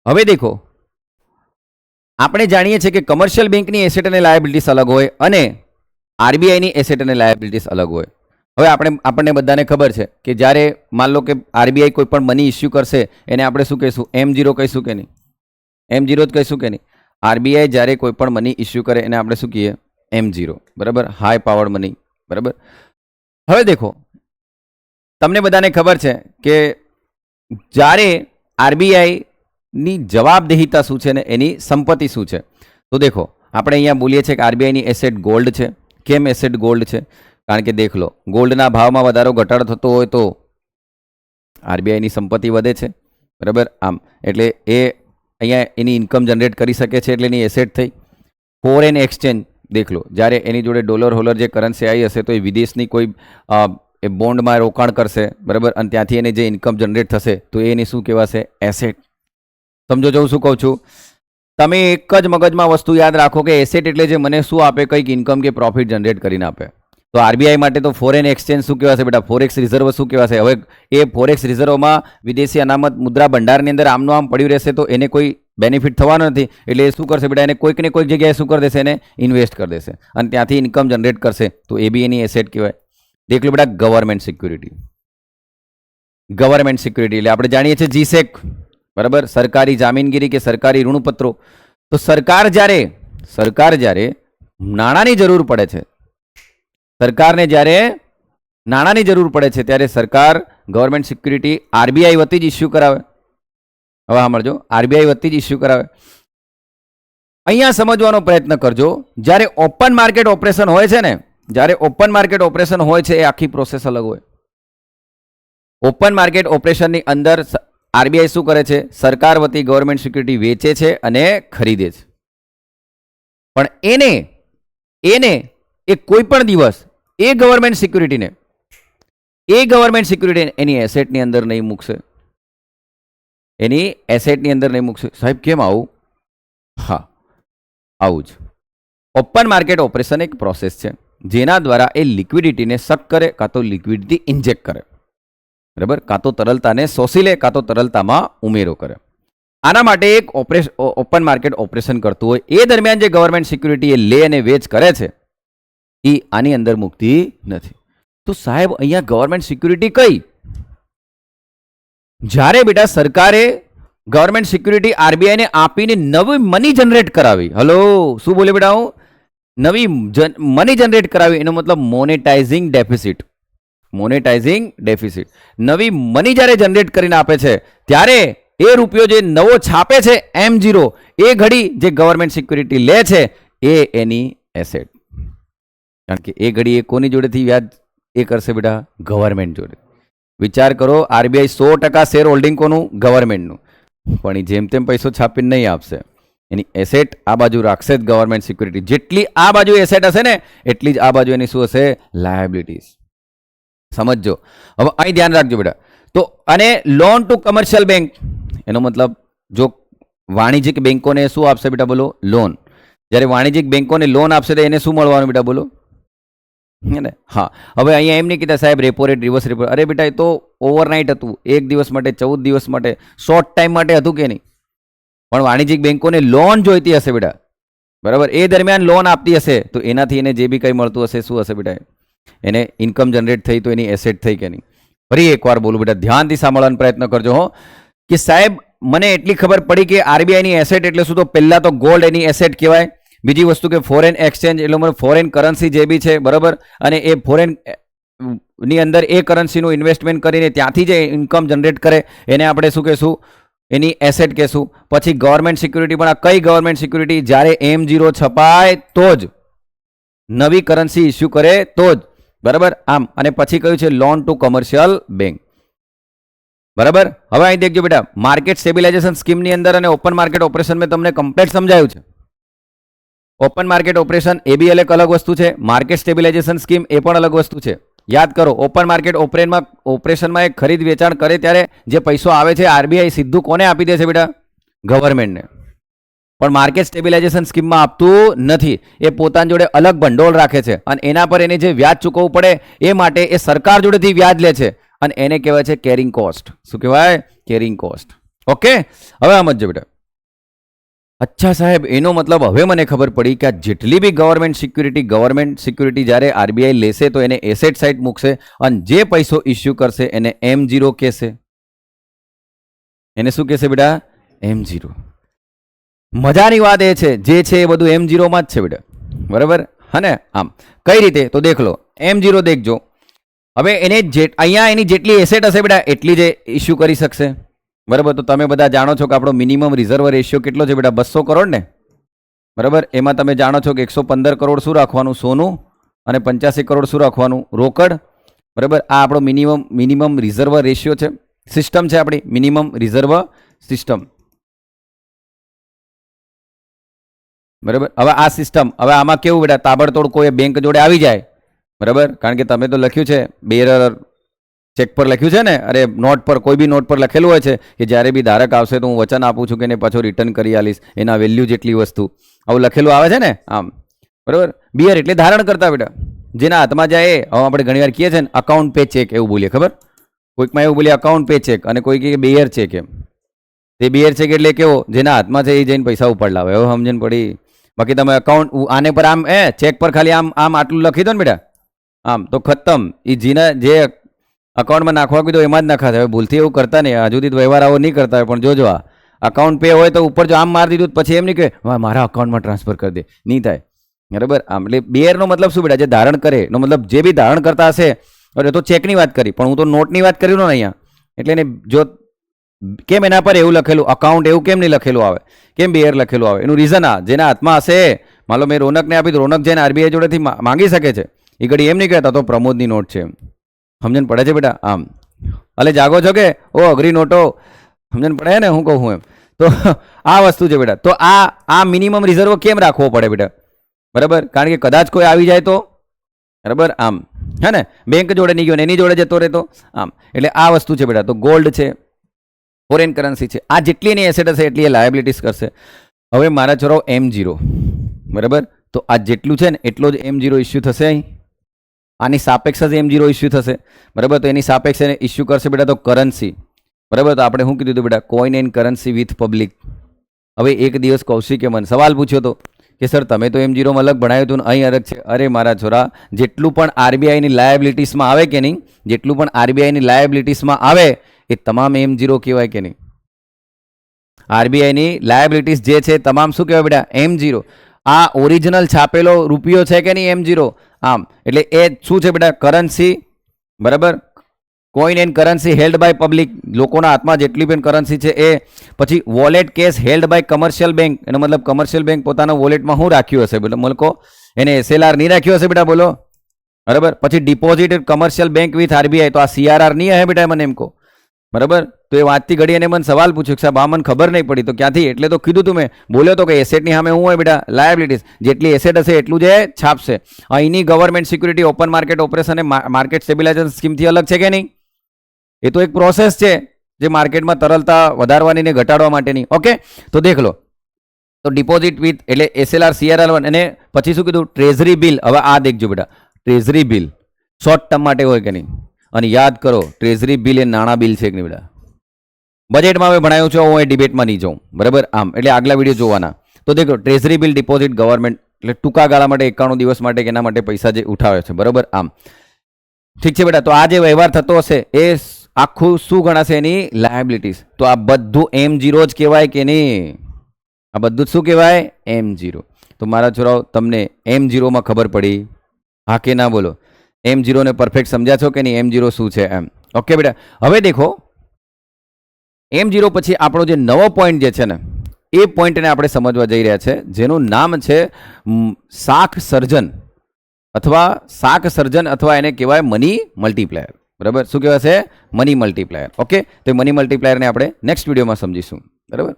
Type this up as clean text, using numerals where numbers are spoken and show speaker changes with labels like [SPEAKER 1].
[SPEAKER 1] હવે દેખો, આપણે જાણીએ છીએ કે કમર્શિયલ બેંકની એસેટ અને લાયબિલિટીઝ અલગ હોય અને આરબીઆઈની એસેટ અને લાયબિલિટીઝ અલગ હોય. હવે આપણને બધાને ખબર છે કે જ્યારે માન લો કે આરબીઆઈ કોઈ પણ મની ઇસ્યુ કરશે એને આપણે શું કહીશું? M0 કહીશું કે નહીં? M0 જ કહીશું કે નહીં? આરબીઆઈ જ્યારે કોઈ પણ મની ઇસ્યુ કરે એને આપણે શું કહીએ? M0. બરાબર, હાઈ પાવર મની. બરાબર. હવે દેખો, તમને બધાને ખબર છે કે જ્યારે આરબીઆઈની જવાબદેહિતા શું છે ને એની સંપત્તિ શું છે. તો દેખો, આપણે અહીંયા બોલીએ છીએ કે આરબીઆઈની એસેટ ગોલ્ડ છે. કેમ એસેટ ગોલ્ડ છે? કારણ કે દેખ લો, ગોલ્ડના ભાવમાં વધારો ઘટાડો થતો હોય તો આરબીઆઈની સંપત્તિ વધે છે. બરાબર, આમ એટલે એ અહીંયા એની ઇન્કમ જનરેટ કરી શકે છે એટલે એની એસેટ થઈ. ફોરેન એક્સચેન્જ દેખ લો, જ્યારે એની જોડે ડોલર હોલર જે કરન્સી આવી હશે તો એ વિદેશની કોઈ એ બોન્ડમાં રોકાણ કરશે. બરાબર, અને ત્યાંથી એને જે ઇન્કમ જનરેટ થશે તો એની શું કહેવાશે? એસેટ. સમજો છો શું કહું છું? તમે એક જ મગજમાં વસ્તુ યાદ રાખો કે એસેટ એટલે જે મને શું આપે? કંઈક ઇન્કમ કે પ્રોફિટ જનરેટ કરીને આપે. તો આરબીઆઈ માટે તો ફોરેન એક્સચેન્જ શું કહેવાશે બેટા? ફોરેક્સ રિઝર્વ શું કહેવાશે? હવે એ ફોરેક્સ રિઝર્વમાં વિદેશી અનામત મુદ્રા ભંડારની અંદર આમનું આમ પડ્યું રહેશે તો એને કોઈ બેનિફિટ થવાનો નથી. એટલે એ શું કરશે બેટા? એને કોઈક ને કોઈક જગ્યાએ શું કરી દેશે? એને ઇન્વેસ્ટ કરી દેશે અને ત્યાંથી ઇન્કમ જનરેટ કરશે. તો એ બી એની એસેટ કહેવાય. દેખ લો બેટા, ગવર્મેન્ટ સિક્યુરિટી. ગવર્મેન્ટ સિક્યુરિટી એટલે આપણે જાણીએ છીએ જીસેક. બરાબર, સરકારી જામીનગીરી કે સરકારી ઋણપત્રો. તો સરકાર જ્યારે નાણાંની જરૂર પડે છે, સરકારને જ્યારે નાણાંની જરૂર પડે છે ત્યારે સરકાર ગવર્મેન્ટ સિક્યુરિટી આરબીઆઈ વતી જ ઇસ્યુ કરાવે. હવે સાંભળજો, આરબીઆઈ વતી જ ઇસ્યુ કરાવે. અહીંયા સમજવાનો પ્રયત્ન કરજો, જ્યારે ઓપન માર્કેટ ઓપરેશન હોય છે ને, જ્યારે ઓપન માર્કેટ ઓપરેશન હોય છે એ આખી પ્રોસેસ અલગ હોય. ઓપન માર્કેટ ઓપરેશનની અંદર આરબીઆઈ શું કરે છે? સરકાર વતી ગવર્મેન્ટ સિક્યુરિટી વેચે છે અને ખરીદે છે. પણ એને એ કોઈ પણ દિવસ એ ગવર્મેન્ટ સિક્યુરિટીને એની એસેટની અંદર નહીં મૂકશે. એની એસેટની અંદર નહીં મૂકશે. સાહેબ કેમ આવું? હા, આવું જ. ઓપન માર્કેટ ઓપરેશન એક પ્રોસેસ છે જેના દ્વારા એ લિક્વિડિટીને સક કરે કાં તો લિક્વિડિટી ઇન્જેક્ટ કરે. બરાબર, કાં તો તરલતાને શોષી લે કાં તો તરલતામાં ઉમેરો કરે. આના માટે એક ઓપન માર્કેટ ઓપરેશન કરતું હોય એ દરમિયાન જે ગવર્મેન્ટ સિક્યુરિટી એ લે અને વેચ કરે છે એ આની અંદર મુકતી નથી. તો સાહેબ અહીંયા ગવર્મેન્ટ સિક્યુરિટી કઈ? જ્યારે બેટા સરકારે ગવર્મેન્ટ સિક્યુરિટી આરબીઆઈને આપીને નવી મની જનરેટ કરાવી. હલો, શું બોલે બેટા? હું નવી મની જનરેટ કરાવી, એનો મતલબ મોનેટાઇઝિંગ ડેફિસિટ. મોનેટાઇઝિંગ ડેફિસિટ. નવી મની જ્યારે જનરેટ કરીને આપે છે ત્યારે એ રૂપિયો જે નવો છાપે છે M0, એ ઘડી જે ગવર્મેન્ટ સિક્યુરિટી લે છે એ એની એસેટ. કારણ કે એ ઘડી એ કોની જોડેથી વ્યાજ એ કરશે બેટા? ગવર્મેન્ટ જોડે. વિચાર કરો, આરબીઆઈ 100% શેર હોલ્ડિંગ કોનું? ગવર્મેન્ટનું. પણ એ જેમ તેમ પૈસો છાપીને નહીં આપશે. એની એસેટ આ બાજુ રાખશે જ ગવર્મેન્ટ સિક્યુરિટી. જેટલી આ બાજુ એસેટ હશે ને એટલી જ આ બાજુ એની શું હશે? લાયબિલિટીઝ. સમજજો. હવે અહીં ધ્યાન રાખજો બેટા. તો અને લોન ટુ કમર્શિયલ બેંક, એનો મતલબ જો વાણિજ્યિક બેંકોને શું આપશે બેટા? બોલો, લોન. જ્યારે વાણિજ્યિક બેંકોને લોન આપશે તો એને શું મળવાનું બેટા? બોલો. હા, હવે અહીંયા એમ નહીં કીધા સાહેબ રેપો રેટ, રિવર્સ રેપો. અરે બેટા, એ તો ઓવરનાઇટ હતું, એક દિવસ માટે, 14 દિવસ માટે, શોર્ટ ટાઈમ માટે હતું કે નહીં? પણ વાણિજ્યિક બેંકોને લોન જોઈતી હશે બેટા. બરાબર, એ દરમિયાન લોન આપતી હશે તો એનાથી એને જે બી કંઈ મળતું હશે શું હશે બેટા? એને ઇન્કમ જનરેટ થઈ તો એની એસેટ થઈ કે નહીં? ફરી એકવાર બોલું બેટા, ધ્યાનથી સાંભળવાનો પ્રયત્ન કરજો હો. કે સાહેબ મને એટલી ખબર પડી કે આરબીઆઈની એસેટ એટલે શું? તો પહેલા તો ગોલ્ડ એની એસેટ કહેવાય. બીજી વસ્તુ કે ફોરેન એક્સચેન્જ એટલે ફોરેન કરન્સી જે બી છે. બરાબર, અને એ ફોરેન ની અંદર એ કરન્સીનું ઇન્વેસ્ટમેન્ટ કરીને ત્યાંથી જે ઇન્કમ જનરેટ કરે એને આપણે શું કહેશું? એની એસેટ કહેશું. પછી ગવર્મેન્ટ સિક્યુરિટી, પણ આ કઈ ગવર્મેન્ટ સિક્યુરિટી? જ્યારે M0 છપાય તો જ, નવી કરન્સી ઇસ્યુ કરે તો જ. બરાબર, આમ. અને પછી કયું છે? Loan to commercial bank. બરાબર, હવે અહીં દેખજો બેટા, માર્કેટ સ્ટેબિલાઇઝેશન સ્કીમની અંદર અને ઓપન માર્કેટ ઓપરેશન મેં તમને કમ્પ્લીટ સમજાયું છે. ઓપન માર્કેટ ઓપરેશન ABL એક અલગ વસ્તુ છે, માર્કેટ સ્ટેબિલાઇઝેશન સ્કીમ એ પણ અલગ વસ્તુ છે. યાદ કરો, ઓપન માર્કેટ ઓપરેશનમાં એક ખરીદ વેચાણ કરે ત્યારે જે પૈસો આવે છે આરબીઆઈ સીધું કોને આપી દે છે બેટા? ગવર્મેન્ટને. પણ માર્કેટ સ્ટેબિલાઇઝેશન સ્કીમમાં આપતું નથી. એ પોતાની જોડે અલગ ભંડોળ રાખે છે અને એના પર એને જે વ્યાજ ચૂકવવું પડે એ માટે એ સરકાર જોડેથી વ્યાજ લે છે અને એને કહેવાય છે કેરિંગ કોસ્ટ. શું કહેવાય? Carrying cost. ઓકે, હવે સમજો બેટા. અચ્છા સાહેબ, એનો મતલબ હવે મને ખબર પડી કે આ જેટલી બી ગવર્મેન્ટ સિક્યુરિટી જ્યારે આરબીઆઈ લેશે તો એને એસેટ સાઇડ મૂકશે અને જે પૈસો ઇસ્યુ કરશે એને M0 કહેશે. એને શું કહેશે બેટા? M0. મજાની વાત એ છે જે છે એ બધું M0 માં જ છે બેટા, બરાબર હા ને? આમ કઈ રીતે તો દેખ લો, M0 દેખજો. હવે એને અહીંયા એની જેટલી એસેટ હશે બેટા એટલી જ ઇસ્યુ કરી શકશે, બરાબર? તો તમે બધા જાણો છો કે આપણો મિનિમમ રિઝર્વ રેશિયો કેટલો છે બેટા? 200 કરોડ ને, બરાબર? એમાં તમે જાણો છો કે 115 કરોડ શું રાખવાનું? સોનું, અને 85 કરોડ શું રાખવાનું? રોકડ, બરાબર? આ આપણો મિનિમમ રિઝર્વ રેશિયો છે, સિસ્ટમ છે આપણી મિનિમમ રિઝર્વ સિસ્ટમ, બરાબર? હવે આ સિસ્ટમ, હવે આમાં કેવું બેટા? તાબડતોડ કોઈ બેંક જોડે આવી જાય, બરાબર? કારણ કે તમે તો લખ્યું છે બેરર ચેક પર લખ્યું છે ને, અરે નોટ પર, કોઈ બી નોટ પર લખેલું હોય છે કે જ્યારે બી ધારક આવશે તો હું વચન આપું છું કે એને પાછો રિટર્ન કરી આલીશ એના વેલ્યુ જેટલી વસ્તુ, આવું લખેલું આવે છે ને આમ, બરાબર? બિયર એટલે ધારણ કરતા બેટા, જેના હાથમાં જાય એ. હવે આપણે ઘણીવાર કહીએ છીએ ને અકાઉન્ટ પે ચેક એવું બોલીએ, ખબર? કોઈકમાં એવું બોલીએ અકાઉન્ટ પે ચેક, અને કોઈ કહે બેયર ચેક. એમ તે બેયર ચેક એટલે કેવો? જેના હાથમાં છે એ જઈને પૈસા ઉપાડ લાવે. હવે સમજણ પડી? બાકી તમે અકાઉન્ટ આને પર આમ ચેક પર ખાલી આમ આમ આટલું લખી દો ને બેટા, આમ તો ખતમ. એ જીના જે અકાઉન્ટમાં નાખવા કીધું એમાં જ નખાશે. હવે ભૂલથી એવું કરતા નહીં, હજુ સુધી વ્યવહાર આવો નહીં કરતા હોય, પણ જોજો આ અકાઉન્ટ પે હોય તો ઉપર જો આમ મારી દીધું પછી એમ નહીં કે મારા અકાઉન્ટમાં ટ્રાન્સફર કરી દે, નહીં થાય, બરાબર? આમ એટલે બેયરનો મતલબ શું બેટા? જે ધારણ કરે એનો મતલબ જે બી ધારણ કરતા હશે. અરે તો ચેકની વાત કરી, પણ હું તો નોટની વાત કરી ને અહીંયા. એટલે એને જો કેમ એના પર એવું લખેલું અકાઉન્ટ, એવું કેમ નહીં લખેલું આવે? કેમ બેયર લખેલું આવે? એનું રીઝન આ, જેના હાથમાં હશે, માનો મેં રોનકને આપી તો રોનક જઈને આરબીઆઈ જોડેથી માંગી શકે છે. એ ઘડી એમ નહીં કહેતા તો પ્રમોદની નોટ છે, સમજણ પડે છે બેટા? આમ અલે જાગો છો કે ઓ અઘરી નોટો, સમજણ પડે ને હું કહું હું એમ? તો આ વસ્તુ છે બેટા. તો આ મિનિમમ રિઝર્વ કેમ રાખવો પડે બેટા? બરાબર? કારણ કે કદાચ કોઈ આવી જાય તો, બરાબર? આમ હે ને, બેંક જોડે નહીં ગયો ને એની જોડે જતો રહેતો, આમ. એટલે આ વસ્તુ છે બેટા. તો ગોલ્ડ છે, ફોરેન કરન્સી છે, આ જેટલી એની એસેટ હશે એટલી એ લાયબિલિટીઝ કરશે. હવે મારા છોરાઓ M0, બરાબર? તો આ જેટલું છે ને એટલો જ M0 ઇસ્યુ થશે. અહીં આની સાપેક્ષ જ M0 ઇસ્યુ થશે, બરાબર? તો એની સાપેક્ષ એને ઇસ્યુ કરશે બેટા તો કરન્સી, બરાબર? તો આપણે શું કીધું હતું બેટા? Coin and currency with public. હવે એક દિવસ કૌશિકે મને સવાલ પૂછ્યો હતો કે સર તમે તો M0 માં અલગ ભણાવ્યું હતું ને અહીં અલગ છે. અરે મારા છોરા, જેટલું પણ આરબીઆઈની લાયબિલિટીઝમાં આવે કે નહીં, જેટલું પણ આરબીઆઈની લાયબિલિટીઝમાં આવે એ તમામ M0 કહેવાય કે નહીં? આરબીઆઈની લાયબિલિટીઝ જે છે તમામ શું કહેવાય બેટા? M0. આ ઓરિજિનલ છાપેલો રૂપિયો છે કે નહીં? M0. આમ એટલે એ શું છે બેટા? કરન્સી, બરાબર? Coin and currency held by public, લોકોના હાથમાં જેટલી પણ કરન્સી છે એ. પછી vault cash held by commercial bank, એનો મતલબ કમર્શિયલ બેંક પોતાના વોલેટમાં શું રાખ્યું હશે બેટા? મુલકો એને SLR નહીં રાખ્યું હશે બેટા, બોલો, બરાબર? પછી deposit commercial bank with RBI, તો આ CRR નહીં હે બેટા? મને એમ કહો, બરાબર? તો એ વાંચતી ઘડી એને મને સવાલ પૂછ્યો કે સાહેબ આ મને ખબર નહીં પડી. તો ક્યાંથી? એટલે તો કીધું તું મેં, બોલ્યો તો કે એસેટની સામે શું હોય બેટા? લાયબિલિટીઝ. જેટલી એસેટ હશે એટલું જ છાપશે. અહીંની government security open market operation અને માર્કેટ સ્ટેબિલાઇઝેશન સ્કીમથી અલગ છે કે નહીં? એ તો એક પ્રોસેસ છે જે માર્કેટમાં તરલતા વધારવાની ને ઘટાડવા માટેની. ઓકે, તો દેખ લો. તો ડિપોઝિટ વિથ એટલે SLR CRR1, અને પછી શું કીધું? Treasury bill. હવે આ દેખજો બેટા, ટ્રેઝરી બિલ શોર્ટ ટર્મ માટે હોય કે નહીં? અને યાદ કરો, ટ્રેઝરી બિલ એ નાણાં બિલ છે કે નહીં બેટા? બજેટમાં હવે ભણાયું છે, હું એ ડિબેટમાં નહીં જાઉં, બરાબર? આમ એટલે આગલા વિડીયો જોવાના. તો દેખો, ટ્રેઝરી બિલ ડિપોઝિટ ગવર્મેન્ટ એટલે ટૂંકા ગાળા માટે 91 દિવસ માટે એના માટે પૈસા જે ઉઠાવે છે, બરાબર? આમ ઠીક છે બેટા. તો આ જે વ્યવહાર થતો હશે એ આખું શું ગણાશે? એની લાયબિલિટીઝ. તો આ બધું M0 જ કહેવાય કે નહીં? આ બધું જ શું કહેવાય? M0. તો મારા છોરાઓ તમને M0 માં ખબર પડી? હા કે ના? બોલો. M0 ને પરફેક્ટ સમજ્યા છો કે નહીં? M0 શું છે એમ? ઓકે બેટા. હવે દેખો, M0 પછી આપણો જે નવો પોઈન્ટ જે છે ને એ પોઈન્ટને આપણે સમજવા જઈ રહ્યા છે, જેનું નામ છે શાખ સર્જન અથવા એને કહેવાય મની મલ્ટીપ્લાયર, બરાબર? શું કહેવાય છે? Money multiplier. ઓકે, તો મની મલ્ટીપ્લાયરને આપણે નેક્સ્ટ વિડીયોમાં સમજીશું, બરાબર?